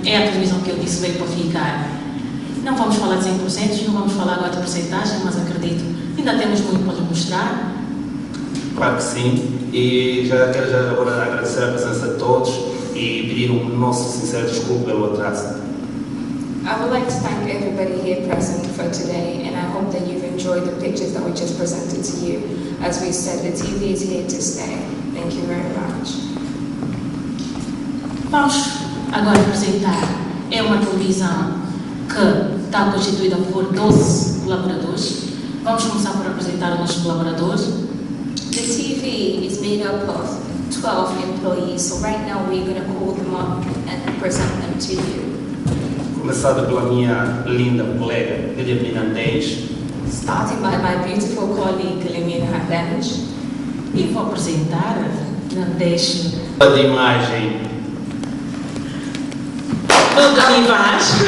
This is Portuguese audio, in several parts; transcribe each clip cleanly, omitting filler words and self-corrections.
é a televisão que eu disse veio para ficar. Não vamos falar de 100%, não vamos falar agora de porcentagem, mas acredito, ainda temos muito para lhe mostrar. Claro que sim, e já quero agora agradecer a presença de todos e pedir nosso sincero desculpa pelo atraso. I would like to thank everybody here present for today, and I hope that you've enjoyed the pictures that we just presented to you. As we said, the TV is here to stay. Thank you very much. Vamos agora apresentar. É uma televisão que está constituída por 12 colaboradores. Vamos começar por apresentar os nossos colaboradores. The TV is made up of 12 employees, so right now we're going to call them up and present them to you. Começada pela minha linda colega, Guilhermina Andes. Starting by my beautiful colleague, Guilhermina Hernandes. E vou apresentar Nandesh. A de imagem. Toda a imagem.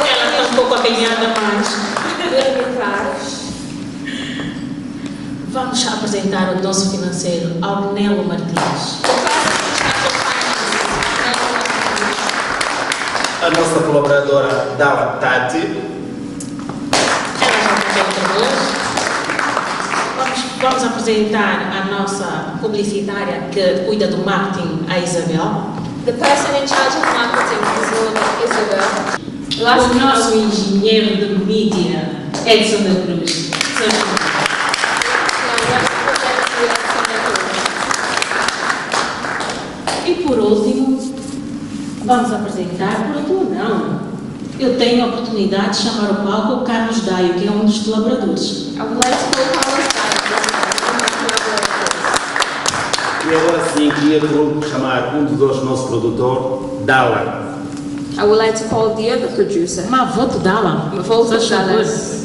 Ela está um pouco apanhada mais. Vamos apresentar o nosso financeiro, Aurnelo Martins. A nossa colaboradora, Dala Tati. Ela já foi outra vez. Vamos apresentar a nossa publicitária que cuida do marketing, a Isabel. The person in charge of marketing is Isabel. O nosso engenheiro de mídia, Edson da Cruz. E por último, vamos apresentar, por último não, eu tenho a oportunidade de chamar ao palco o Carlos Daio, que é um dos colaboradores. I would like to call Carlos Daio. E agora sim, queria chamar um dos dois, nosso produtor, Dala. I would like to call the other producer. Mavoto Dala. Mavoto Dallas.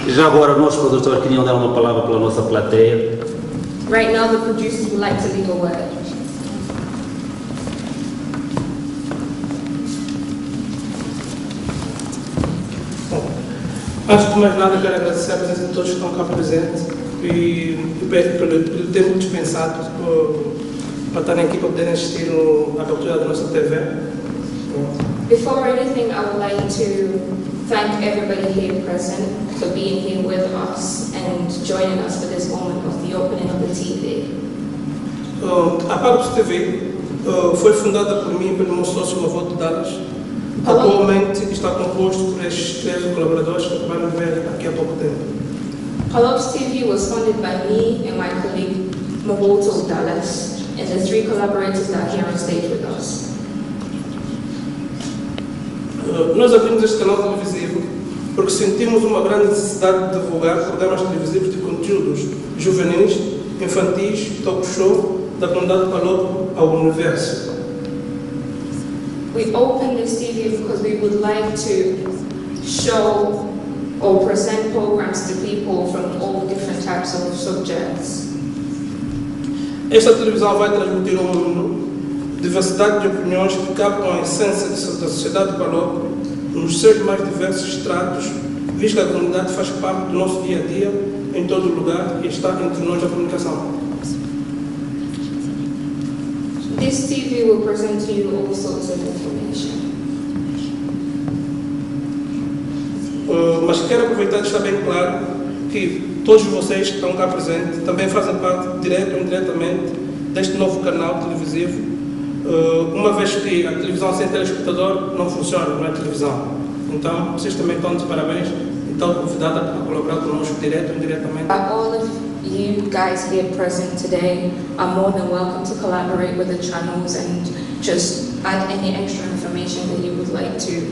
Já agora, o nosso produtor queriam dar uma palavra pela nossa plateia. Right now, the producers would like to leave a word. Antes de mais nada, quero agradecer a presença de todos que estão cá presentes e peço pelo tempo dispensado para estarem aqui para poderem assistir à abertura da nossa TV. Before anything, I would like to thank everybody here present for being here with us and joining us for this moment of the opening of the TV. A Pagos TV foi fundada por mim e pelo meu sócio Mavoto Dallas. Atualmente está composto por estes 13 colaboradores que acabaram de ver aqui há pouco tempo. Palopes TV was founded by me and my colleague Mavoto Dallas and the 3 collaborators that are here on stage with us. Nós abrimos este canal televisivo porque sentimos uma grande necessidade de divulgar programas televisivos de conteúdos juvenis, infantis, talk show, da comunidade Palopo ao universo. We opened this TV because we would like to show or present programs to people from all different types of subjects. Esta televisão vai transmitir ao mundo diversidade de opiniões que captam a essência da sociedade de Palopo nos seus mais diversos estratos, visto que a comunidade faz parte do nosso dia a dia, em todo lugar, e está entre nós a comunicação. This TV will present to you all sorts of information. Mas quero aproveitar de deixar bem claro que todos vocês que estão cá presentes também fazem parte, direto ou indiretamente, deste novo canal televisivo, uma vez que a televisão sem telespectador não funciona, não é televisão. Então, vocês também estão de parabéns e estão convidados a colaborar conosco, direto ou indiretamente. All of you guys here present today are more than welcome to collaborate with the channels and just add any extra information that you would like to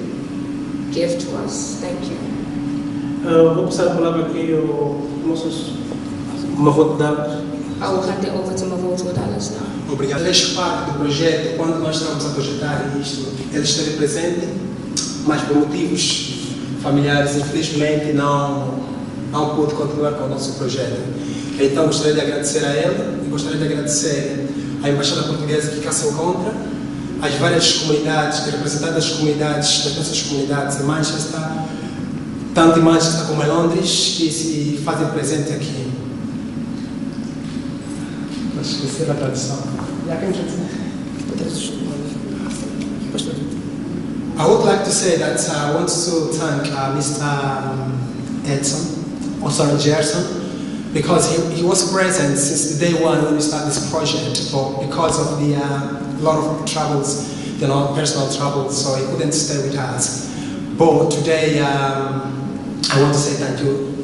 give to us. Thank you. Vou passar a palavra aqui ao nosso Mavoto Dallas. I will hand it over to Mavoto Dallas now. Obrigado. Fez parte do projeto, quando nós estamos a projetar isto, ele esteve presente, mas por motivos familiares, infelizmente, não pôde continuar com o nosso projeto. Então, gostaria de agradecer a ele e gostaria de agradecer à Embaixada Portuguesa que cá se encontra, às várias comunidades, representantes das comunidades, das nossas comunidades em Manchester, tanto em Manchester como em Londres, que se fazem presente aqui. esquecer a tradução. I would like to say that I want to thank Mr. Gerson, because he was present since the day one when we started this project, but because of the lot of troubles, personal troubles, so he couldn't stay with us. But today, I want to say thank you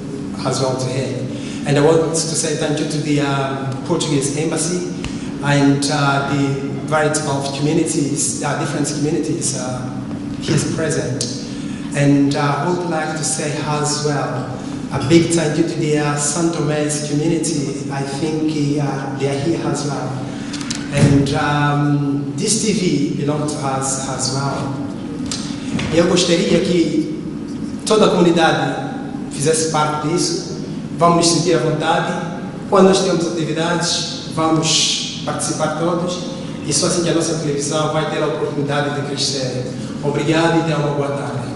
as well to him. And I want to say thank you to the Portuguese Embassy and the variety of communities, different communities he is present. And I would like to say as well, a big thank you to the San Tomés community. I think they are here as well. And this TV belongs to us as well. Eu gostaria que toda a comunidade fizesse parte disso. Vamos nos sentir à vontade. Quando nós temos atividades, vamos participar todos. E só assim que a nossa televisão vai ter a oportunidade de crescer. Obrigado e tenha uma boa tarde.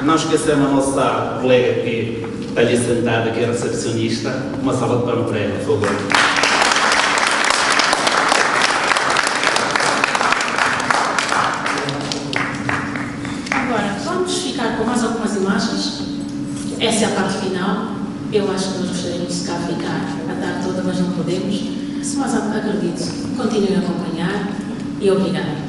Não esquecemos a nossa colega que está ali sentada, que é recepcionista. Uma salva de palmas para ela, por favor. Agora, vamos ficar com mais algumas imagens. Essa é a parte final. Eu acho que nós gostaríamos de cá ficar a tarde toda, mas não podemos. Se mais acredito, continuem a acompanhar e obrigado.